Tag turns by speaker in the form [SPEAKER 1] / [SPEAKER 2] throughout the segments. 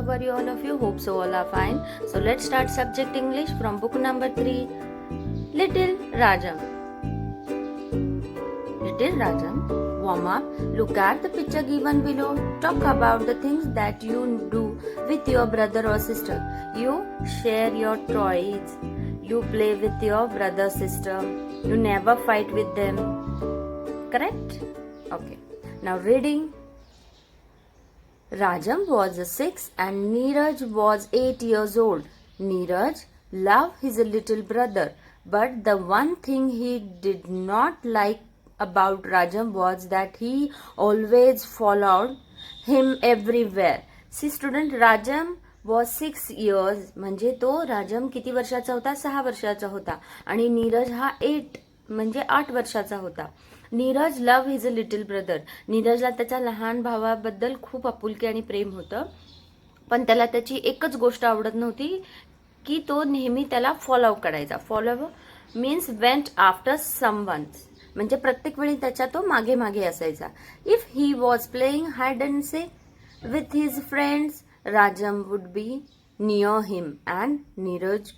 [SPEAKER 1] how are you all of you? Hope so all are fine. So let's start subject English from book number 3. Little Rajam. Little Rajam, warm up. Look at the picture given below. Talk about the things that you do with your brother or sister. You share your toys. You play with your brother sister. You never fight with them. Correct? Okay. Now reading. Rajam was 6 and Neeraj was 8 years old. Neeraj loved his little brother, but the one thing he did not like about Rajam was that he always followed him everywhere. See student, Rajam was 6 years, म्हणजे तो राजम किती वर्षाचा होता? 6 वर्षाचा होता आणि नीरज हा 8 म्हणजे 8 वर्षाचा होता. Neeraj love his little brother. नीरजला त्याच्या लहान भावाबद्दल खूप आपुलकी आणि प्रेम होतं, पण त्याला त्याची एकच गोष्ट आवडत नव्हती की तो नेहमी त्याला फॉलो करायचा. Follow means went after someone, म्हणजे प्रत्येक वेळी त्याच्या तो मागे मागे असायचा. If he was playing hide and seek with his friends, Rajam would be near him and Neeraj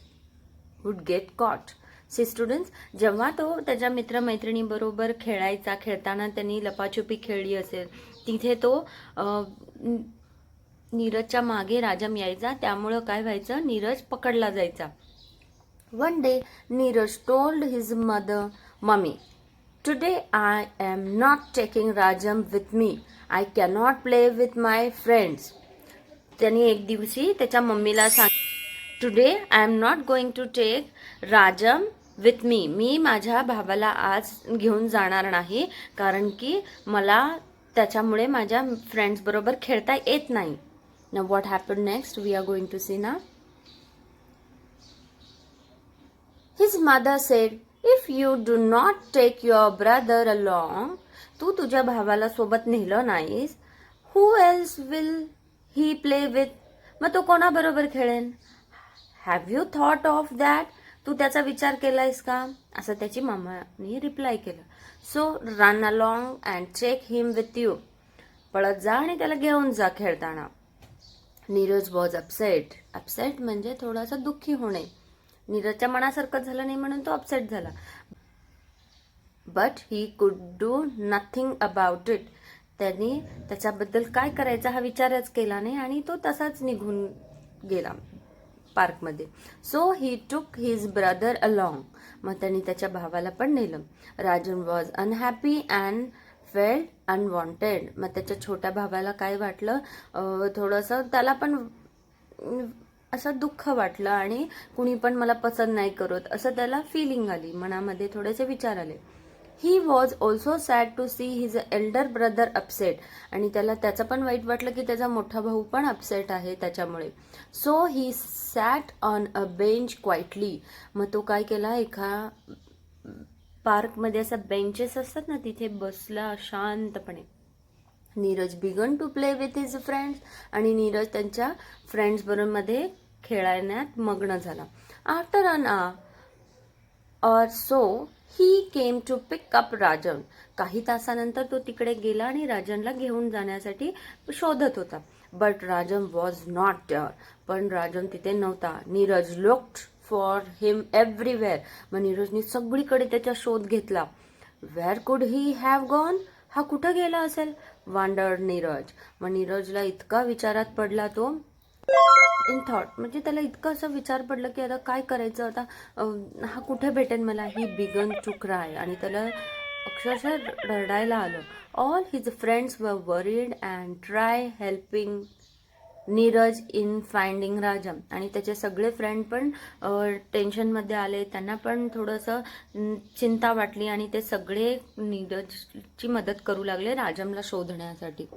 [SPEAKER 1] would get caught. See students, जेव्हा तो त्याच्या मित्रमैत्रिणीबरोबर खेळताना त्यांनी लपाछुपी खेळली असेल, तिथे तो नीरजच्या मागे राजम यायचा, त्यामुळं काय व्हायचं, नीरज पकडला जायचा. One day Neeraj told his mother, mummy, today I am not taking Rajam with me. I cannot play with my friends. त्यांनी एक दिवशी त्याच्या मम्मीला today I am not going to take Rajam with me. मी माझ्या भावाला आज घेऊन जाणार नाही, कारण की मला त्याच्यामुळे माझ्या फ्रेंड्स बरोबर खेळता येत नाही. Now what happen next we are going to see ना. His mother said, if you do not take your brother along, तू तुझ्या भावाला सोबत नेलं नाहीस, who else will he play with, मग तो कोणाबरोबर खेळेन. Have you thought of that, तू त्याचा विचार केलायस का, असं त्याची मम्माने रिप्लाय केलं. So run along and take him with you, पळत जा आणि त्याला घेऊन जा खेळताना. Neeraj was upset. अपसेट म्हणजे थोडासा दुःखी होणे. नीरजच्या मनासारखं झालं नाही म्हणून तो अपसेट झाला. But he could do nothing about it. त्यांनी त्याच्याबद्दल काय करायचा हा विचारच केला नाही आणि तो तसाच निघून गेला पार्कमध्ये. सो ही टूक हिज ब्रदर अलॉंग, मग त्यांनी त्याच्या भावाला पण नेलं. Rajan was unhappy and felt unwanted. मग त्याच्या छोट्या भावाला काय वाटलं, थोडंसं त्याला पण असं दुःख वाटलं आणि कुणी पण मला पसंत नाही करत असं त्याला फिलिंग आली, मनामध्ये थोडेसे विचार आले. He was also sad to see his elder brother upset. आणि त्याला त्याचं पण वाईट वाटलं की त्याचा मोठा भाऊ पण अपसेट आहे त्याच्यामुळे. So he sat on a bench quietly. मग तो काय केला, एका पार्कमध्ये असा बेंचेस असतात ना, तिथे बसला शांतपणे. Neeraj began to play with his friends. आणि नीरज त्यांच्या फ्रेंड्स बरोबर मध्ये खेळण्यात मग्न झाला. आफ्टर अन और सो ही केम टू पिक अप राजन. काही तासानंतर तो तिकडे गेला आणि राजनला घेऊन जाण्यासाठी शोधत होता. But Rajan was not there. पण राजन तिथे नव्हता. Neeraj looked for him everywhere. मग नीरजने सगळीकडे त्याचा शोध घेतला. Where could he have gone, हा कुठं गेला असेल, वांडर्ड नीरज. मग नीरजला इतका विचारात पडला तो, इन थॉट, म्हणजे त्याला इतकं असं विचार पडलं की आता काय करायचं, आता हा कुठे भेटेन मला. He began to cry. आणि त्याला अक्षरशः रडायला आलं. All his friends were worried and try helping Neeraj in finding Rajam. आणि त्याचे सगळे फ्रेंड पण टेन्शनमध्ये आले, त्यांना पण थोडंसं चिंता वाटली आणि ते सगळे नीरजची मदत करू लागले राजमला शोधण्यासाठी.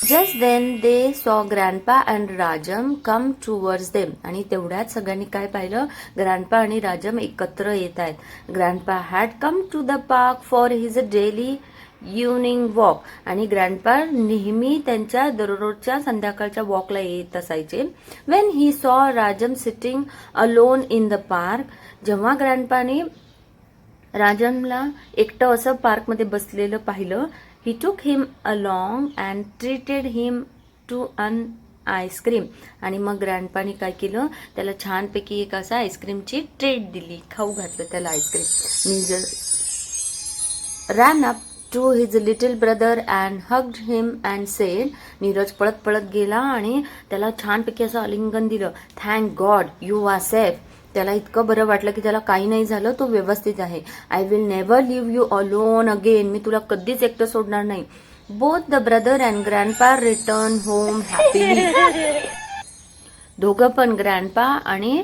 [SPEAKER 1] Just then they saw grandpa and Rajam come towards them. आणि तेवढ्यात सगळ्यांनी काय पाहिलं, ग्रँडपा आणि राजम एकत्र येत आहेत. Grandpa had come to the park for his daily evening walk. आणि ग्रँडपा नेहमी त्यांच्या दररोजच्या संध्याकाळच्या वॉकला येत असायचे. When he saw Rajam sitting alone in the park. जेव्हा ग्रँडपाने राजमला एकटं असं पार्कमध्ये बसलेलं पाहिलं, he took him along and treated him to an ice cream. आणि मग ग्रँडपानी काय केलं, त्याला छानपैकी एक असा आईस्क्रीमची ट्रीट दिली, खाऊ घातलं त्याला ice cream. Neeraj ran up to his little brother and hugged him and said, Neeraj पळत पळत गेला आणि त्याला छानपैकी असं आलिंगन दिलं. Thank God you are safe. त्याला इतकं बरं वाटलं की त्याला काही नाही झालं, तो व्यवस्थित आहे. I will never leave you alone again. मी तुला कधीच एकटं सोडणार नाही. Both the brother and grandpa return home happily. दोघं पण ग्रँडपा आणि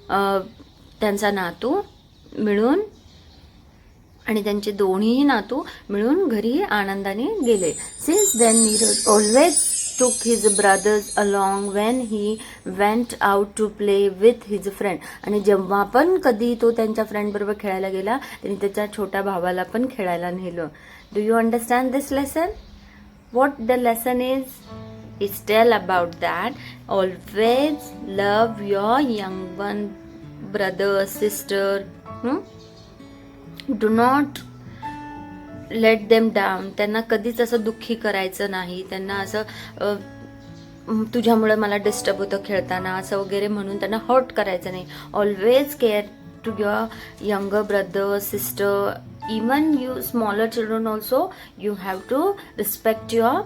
[SPEAKER 1] त्यांचा नातू मिळून आणि त्यांचे दोन्हीही नातू मिळून घरी आनंदाने गेले. Since then Neeraj always took his brothers along when he went out to play with his friend. आणि जेव्हा पण कधी तो त्यांच्या फ्रेंड बरोबर खेळायला गेला, त्यांनी त्याच्या छोट्या भावाला पण खेळायला नेलं. Do you understand this lesson? What the lesson is? It's tell about that always love your young one, brother, sister. Do not let them down. त्यांना कधीच असं दुःखी करायचं नाही. त्यांना असं तुझ्यामुळे मला डिस्टर्ब होतं खेळताना असं वगैरे म्हणून त्यांना हर्ट करायचं नाही. Always care to your younger brother, sister, even you smaller children also. You have to respect your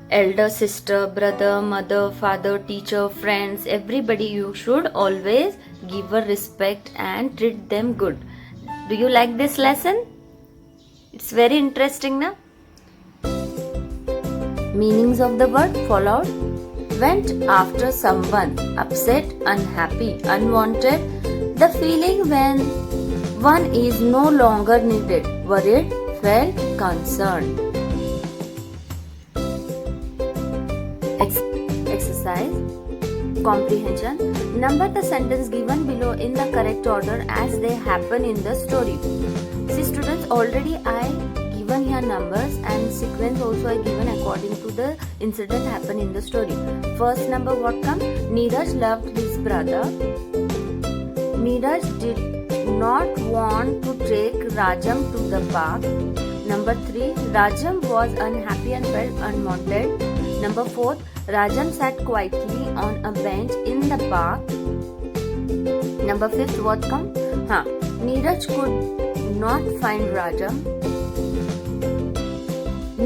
[SPEAKER 1] elder sister, brother, mother, father, teacher, friends, everybody. You should always give a respect and treat them good. Do you like this lesson? It's very interesting, na? Meanings of the word followed. Went after someone, upset, unhappy, unwanted. The feeling when one is no longer needed, worried, felt concerned. Exercise comprehension. Number the sentence given below in the correct order as they happen in the story. See students, already I given here numbers and sequence also I given according to the incident happen in the story. First number what come? Neeraj loved his brother. Neeraj did not want to take Rajam to the park. Number 3, Rajam was unhappy and felt unwanted. Number 4, Rajam sat quietly on a bench in the park. Number 5, what come? Neeraj could not find Rajam.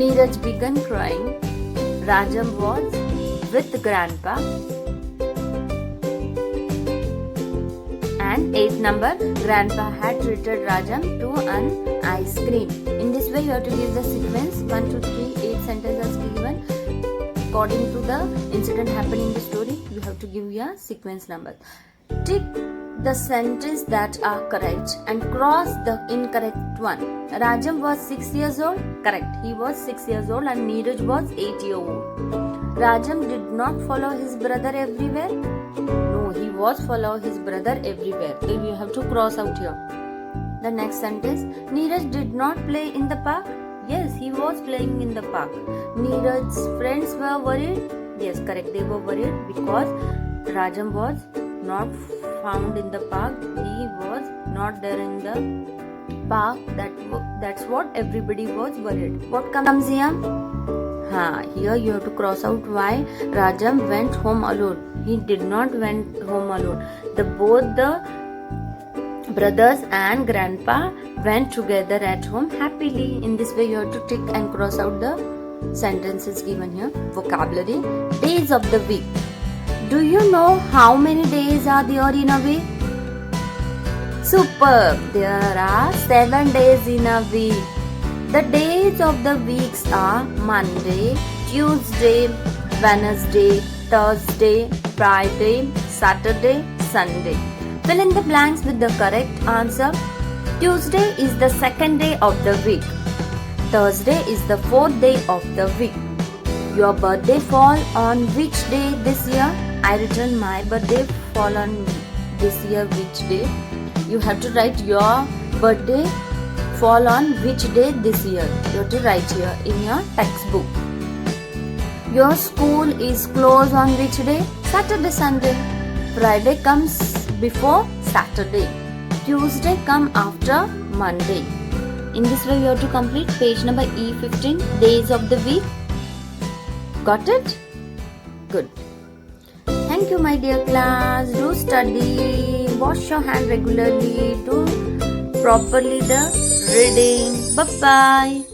[SPEAKER 1] Neeraj began crying. Rajam was with grandpa. And 8th number, grandpa had treated Rajam to an ice cream. In this way you have to give the sequence 1, 2, 3, 8 sentences given. According to the incident happening in the story, you have to give your sequence numbers. Tick the sentences that are correct and cross the incorrect one. Rajam was 6 years old. Correct. He was 6 years old and Neeraj was 8 years old. Rajam did not follow his brother everywhere. No, he was follow his brother everywhere. So you have to cross out here. The next sentence, Neeraj did not play in the park. Yes, he was playing in the park. Neeraj's friends were worried. Yes, correct. They were worried because Rajam was not found in the park. He was not there in the park. That's what everybody was worried. What comes here? Here you have to cross out why Rajam went home alone. He did not went home alone. Both the brothers and grandpa went together at home happily. In this way you have to tick and cross out the sentences given here. Vocabulary. Days of the week. Do you know how many days are there in a week? Superb. There are 7 days in a week. The days of the weeks are Monday, Tuesday, Wednesday, Thursday, Friday, Saturday, Sunday. Fill in the blanks with the correct answer. Tuesday is the 2nd day of the week. Thursday is the 4th day of the week. Your birthday fall on which day this year? I written my birthday fall on this year which day. You have to write your birthday fall on which day this year. You have to write here in your textbook. Your school is closed on which day? Saturday, Sunday. Friday comes before Saturday. Tuesday come after Monday. In this way you have to complete page number E15, days of the week. Got it? Good. Thank you, my dear class. Do study, wash your hand regularly, do properly the reading. Bye bye.